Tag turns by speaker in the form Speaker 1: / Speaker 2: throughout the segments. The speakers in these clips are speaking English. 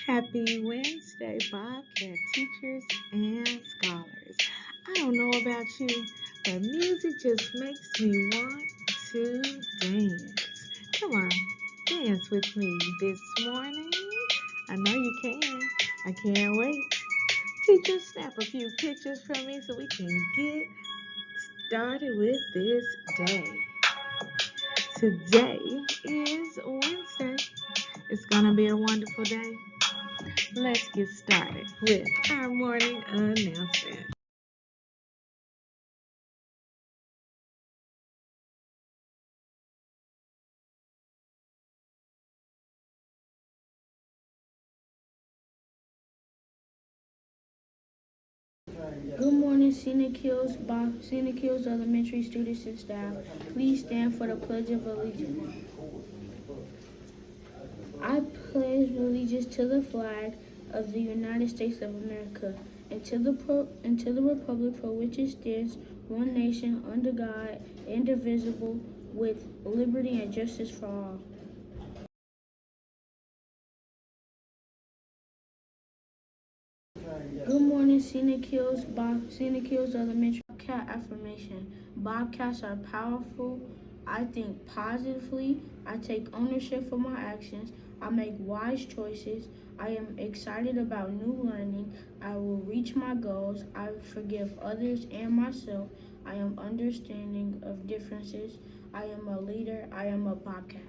Speaker 1: Happy Wednesday, Bobcat teachers and scholars. I don't know about you, but music just makes me want to dance. Come on, dance with me this morning. I know you can. I can't wait. Teachers, snap a few pictures from me so we can get started with this day. Today is Wednesday. It's going to be a wonderful day. Let's get started with our morning announcement.
Speaker 2: Good morning, Scenic Hills Elementary students and staff. Please stand for the Pledge of Allegiance. I pledge allegiance to the flag of the United States of America and to the republic for which it stands, one nation, under God, indivisible, with liberty and justice for all. Good morning, Scenic Hills Elementary. Bobcat affirmation. Bobcats are powerful. I think positively. I take ownership for my actions. I make wise choices. I am excited about new learning. I will reach my goals. I forgive others and myself. I am understanding of differences. I am a leader. I am a Bobcat.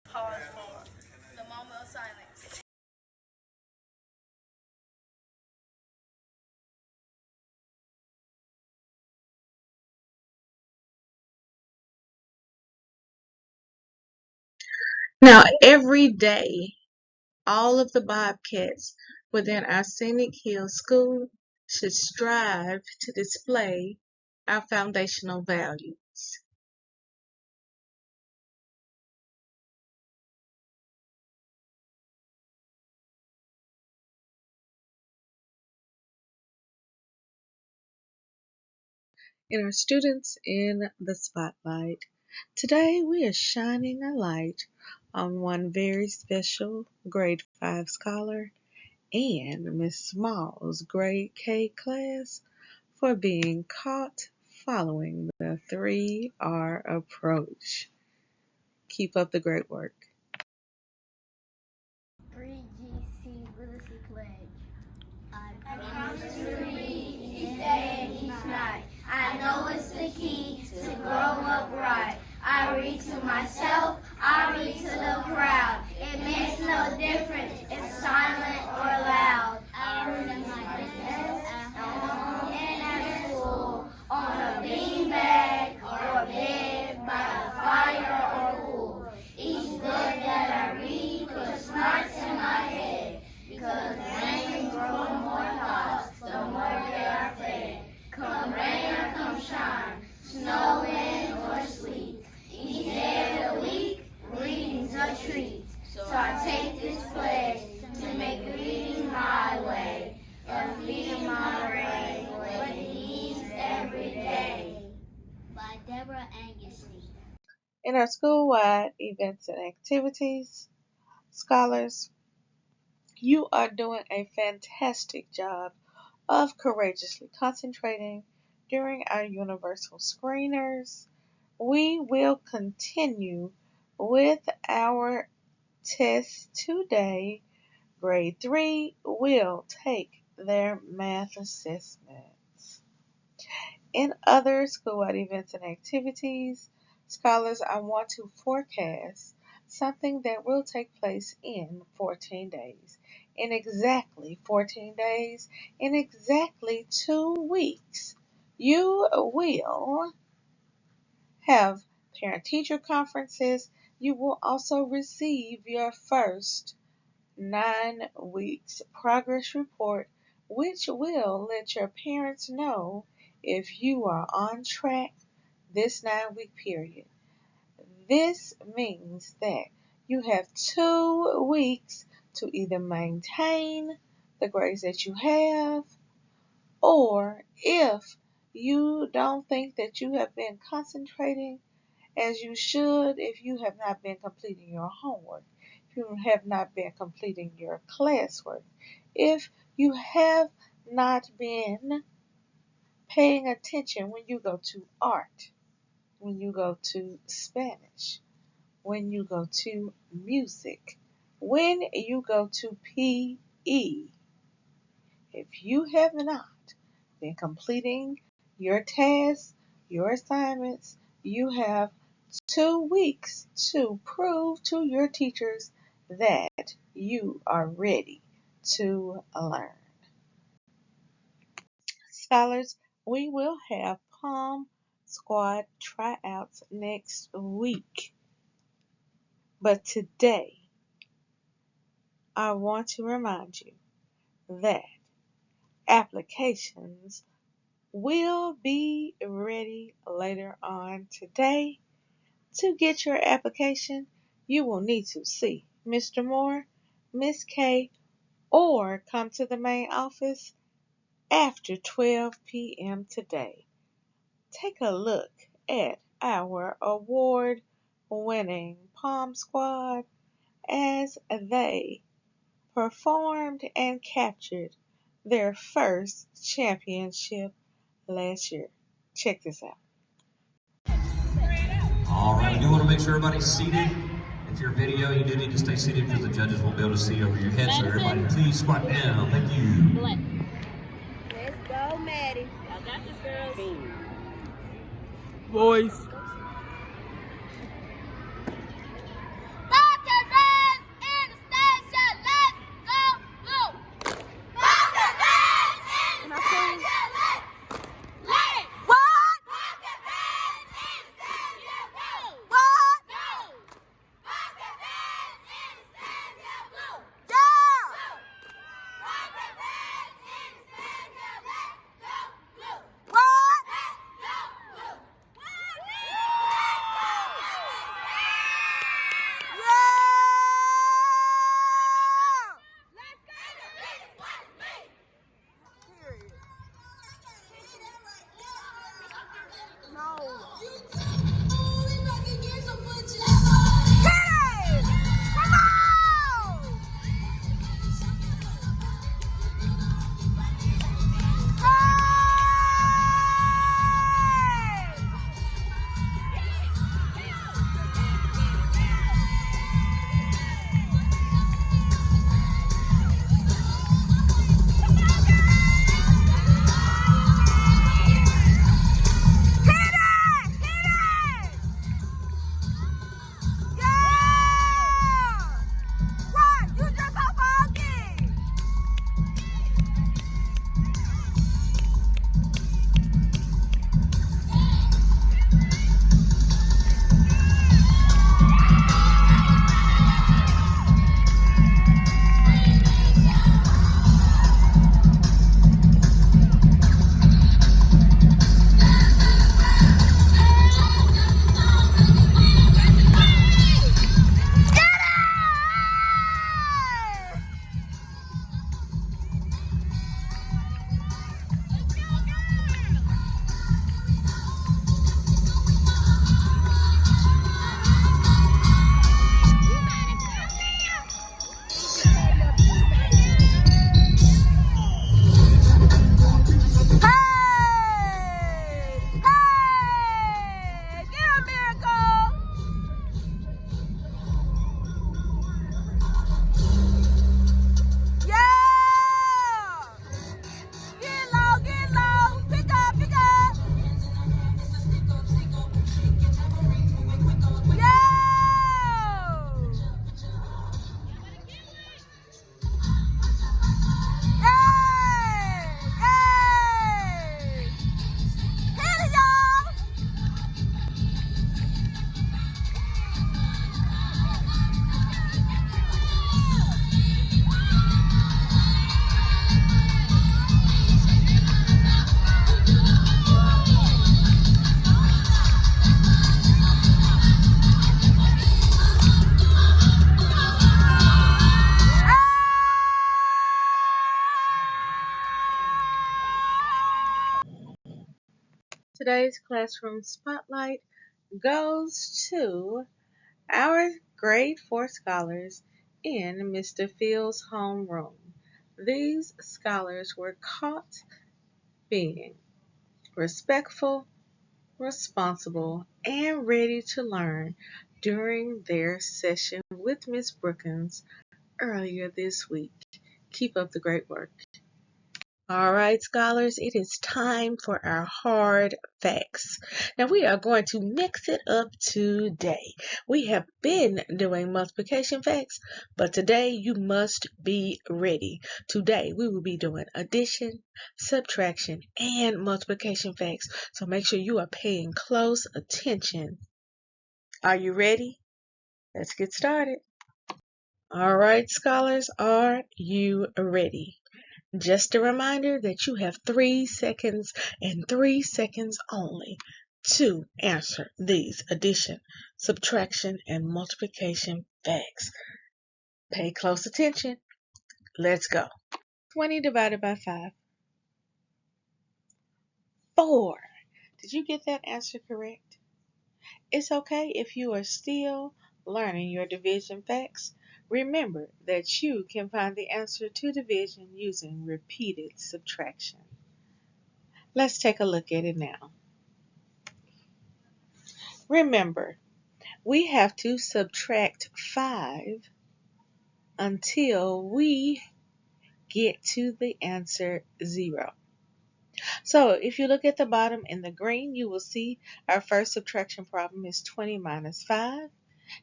Speaker 3: Pause for the moment of silence.
Speaker 1: Now, every day, all of the Bobcats within our Scenic Hills School should strive to display our foundational values. And our students in the spotlight. Today we are shining a light on one very special grade 5 scholar and Miss Small's grade K class for being caught following the 3R approach. Keep up the great work.
Speaker 3: 3GC Literacy Pledge. I promise to read each day and each night. I know it's the key to grow up right. I read to myself, I read to the crowd. It makes no difference if silent or loud. I read at my desk, at home, and at school, on a beanbag or bed, by a fire or pool. Each book that I read puts smarts in my head, because rain grows more thoughts, the more they are fed. Come rain or come shine, snow, wind, or sleet, each day of the week, reading's a treat. So I take this pledge to make reading my way, and feeding my brain what it needs every day. By Deborah Angustein.
Speaker 1: In our school-wide events and activities, scholars, you are doing a fantastic job of courageously concentrating during our universal screeners. We will continue with our tests today. Grade 3 will take their math assessments. In other school-wide events and activities, scholars, I want to forecast something that will take place in 14 days. In exactly 14 days, in exactly 2 weeks, you will have parent-teacher conferences. You will also receive your first 9 weeks progress report which will let your parents know if you are on track this 9-week period. This means that you have 2 weeks to either maintain the grades that you have, or if you don't think that you have been concentrating as you should, if you have not been completing your homework, if you have not been completing your classwork, if you have not been paying attention when you go to art, when you go to Spanish, when you go to music, when you go to PE, if you have not been completing your tasks, your assignments, you have 2 weeks to prove to your teachers that you are ready to learn. Scholars, we will have Palm Squad tryouts next week. But today, I want to remind you that applications will be ready later on today. To get your application, you will need to see Mr. Moore, Miss K, or come to the main office after 12 p.m. today. Take a look at our award-winning Palm Squad as they performed and captured their first championship last year. Check this out.
Speaker 4: All right, we do want to make sure everybody's seated. If you're video, you do need to stay seated because the judges won't be able to see over your head. So everybody, please squat down. Thank you.
Speaker 3: Let's go, Maddie. Y'all got this, girls.
Speaker 2: Boys.
Speaker 3: Bobcat fans in the station. Let's go blue. Bobcat fans in the station. Let's what? Bobcat fans in the station. Go. What? Go. Bobcat fans in the station. Blue. Yeah. Bobcat fans in the station. Let's go blue. What? Let's go blue.
Speaker 1: Today's classroom spotlight goes to our grade 4 scholars in Mr. Field's homeroom. These scholars were caught being respectful, responsible, and ready to learn during their session with Miss Brookins earlier this week. Keep up the great work. All right, scholars, it is time for our hard facts. Now, we are going to mix it up today. We have been doing multiplication facts, but today you must be ready. Today, we will be doing addition, subtraction, and multiplication facts. So make sure you are paying close attention. Are you ready? Let's get started. All right, scholars, are you ready? Just a reminder that you have 3 seconds and 3 seconds only to answer these addition, subtraction, and multiplication facts. Pay close attention. Let's go. 20 divided by 5. 4. Did you get that answer correct? It's okay if you are still learning your division facts. Remember that you can find the answer to division using repeated subtraction. Let's take a look at it now. Remember, we have to subtract 5 until we get to the answer 0. So if you look at the bottom in the green, you will see our first subtraction problem is 20 minus 5,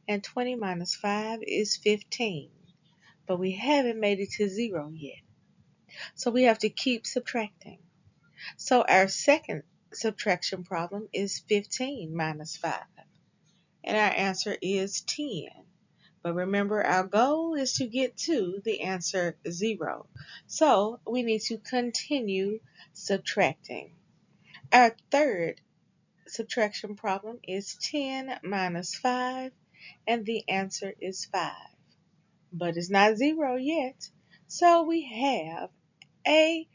Speaker 1: and 20 minus 5 is 15. But we haven't made it to 0 yet. So we have to keep subtracting. So our second subtraction problem is 15 minus 5. And our answer is 10. But remember, our goal is to get to the answer 0. So we need to continue subtracting. Our third subtraction problem is 10 minus 5, and the answer is 5. But it's not 0 yet. So we have a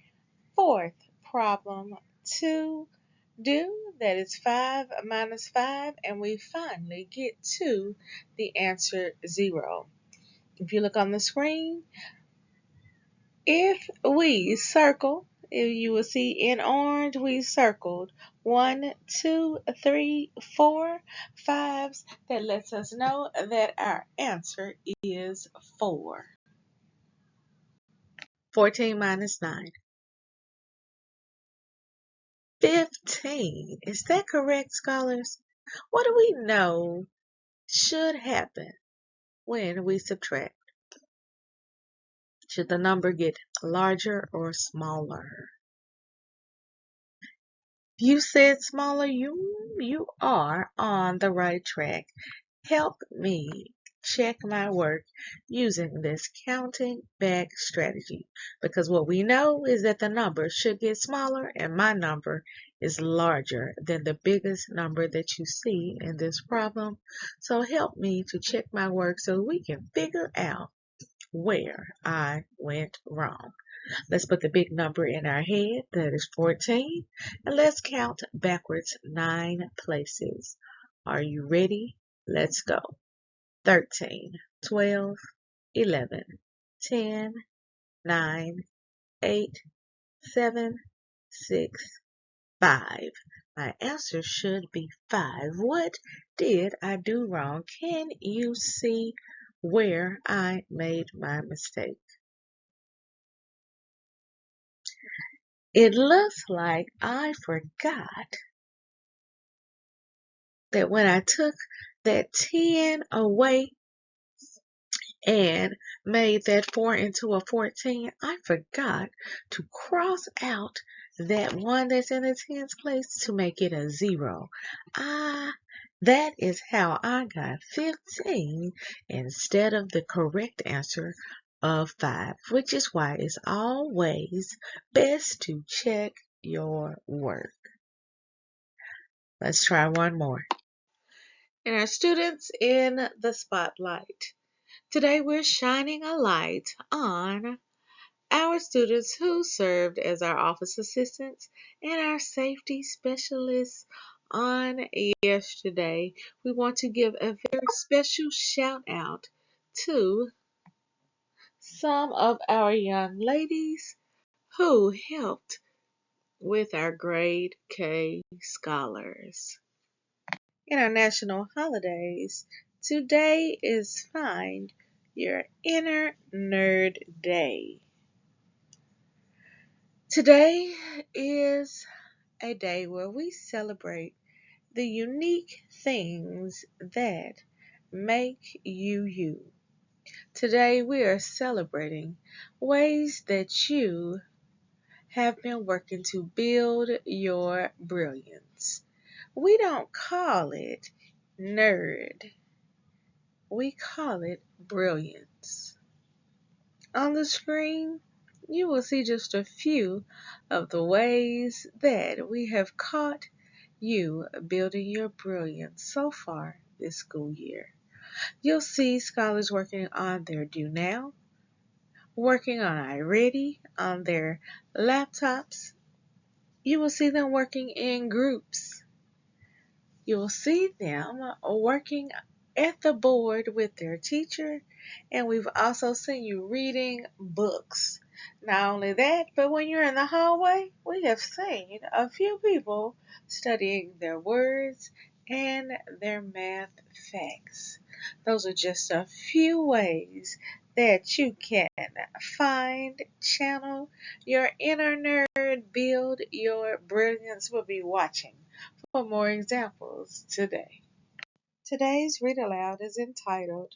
Speaker 1: fourth problem to do. That is 5 minus 5, and we finally get to the answer 0. If you look on the screen, if we circle, you will see in orange we circled 1, 2, 3, 4 fives. That lets us know that our answer is 4. 14 minus 9. 15. Is that correct, scholars? What do we know should happen when we subtract? Should the number get larger or smaller? If you said smaller, you are on the right track. Help me check my work using this counting back strategy, because what we know is that the number should get smaller and my number is larger than the biggest number that you see in this problem. So help me to check my work so we can figure out where I went wrong. Let's put the big number in our head, that is 14, and let's count backwards 9 places. Are you ready? Let's go. 13, 12, 11, 10, 9, 8, 7, 6, 5. My answer should be 5. What did I do wrong? Can you see where I made my mistake? It looks like I forgot that when I took that 10 away and made that 4 into a 14, I forgot to cross out that one that's in the tens place to make it a 0. That is how I got 15 instead of the correct answer of 5, which is why it's always best to check your work. Let's try one more. And our students in the spotlight. Today we're shining a light on our students who served as our office assistants and our safety specialists on yesterday. We want to give a very special shout out to some of our young ladies who helped with our grade K scholars. In our national holidays, today is Find Your Inner Nerd Day. Today is a day where we celebrate the unique things that make you you. Today we are celebrating ways that you have been working to build your brilliance. We don't call it nerd. We call it brilliance. On the screen, you will see just a few of the ways that we have caught you building your brilliance so far this school year. You'll see scholars working on their Do Now, working on iReady on their laptops. You will see them working in groups. You will see them working at the board with their teacher, and we've also seen you reading books. Not only that, but when you're in the hallway, we have seen a few people studying their words and their math facts. Those are just a few ways that you can find, channel your inner nerd, build your brilliance. We'll be watching for more examples today. Today's Read Aloud is entitled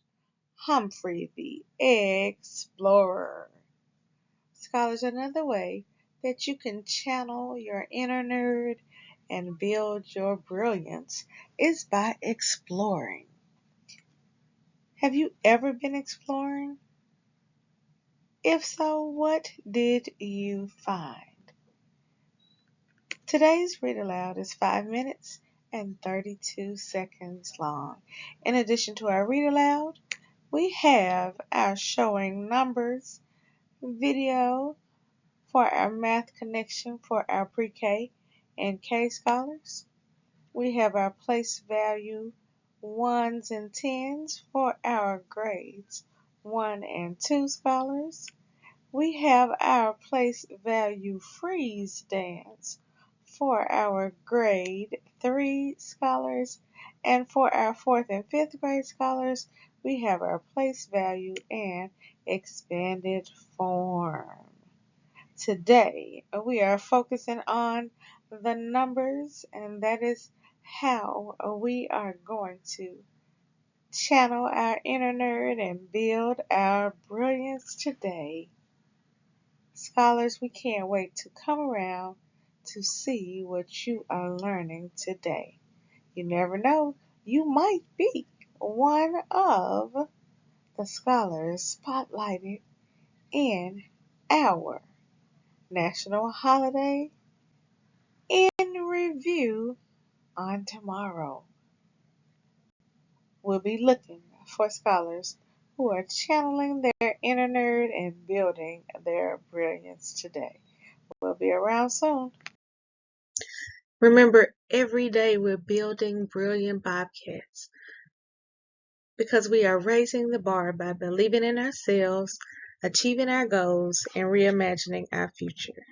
Speaker 1: Humphrey-The Egg-splorer. Scholars, another way that you can channel your inner nerd and build your brilliance is by exploring. Have you ever been exploring? If so, what did you find? Today's Read Aloud is 5 minutes and 32 seconds long. In addition to our Read Aloud, we have our Showing Numbers video for our Math Connection for our Pre-K and K scholars. We have our Place Value 1s and 10s for our grades 1 and 2 scholars. We have our Place Value Freeze Dance for our grade 3 scholars, and for our 4th and 5th grade scholars, we have our Place Value and Expanded Form. Today, we are focusing on the numbers, and that is how we are going to channel our inner nerd and build our brilliance today. Scholars, we can't wait to come around to see what you are learning today. You never know, you might be one of the scholars spotlighted in our national holiday in review on tomorrow. We'll be looking for scholars who are channeling their inner nerd and building their brilliance today. We'll be around soon. Remember, every day we're building brilliant Bobcats because we are raising the bar by believing in ourselves, achieving our goals, and reimagining our future.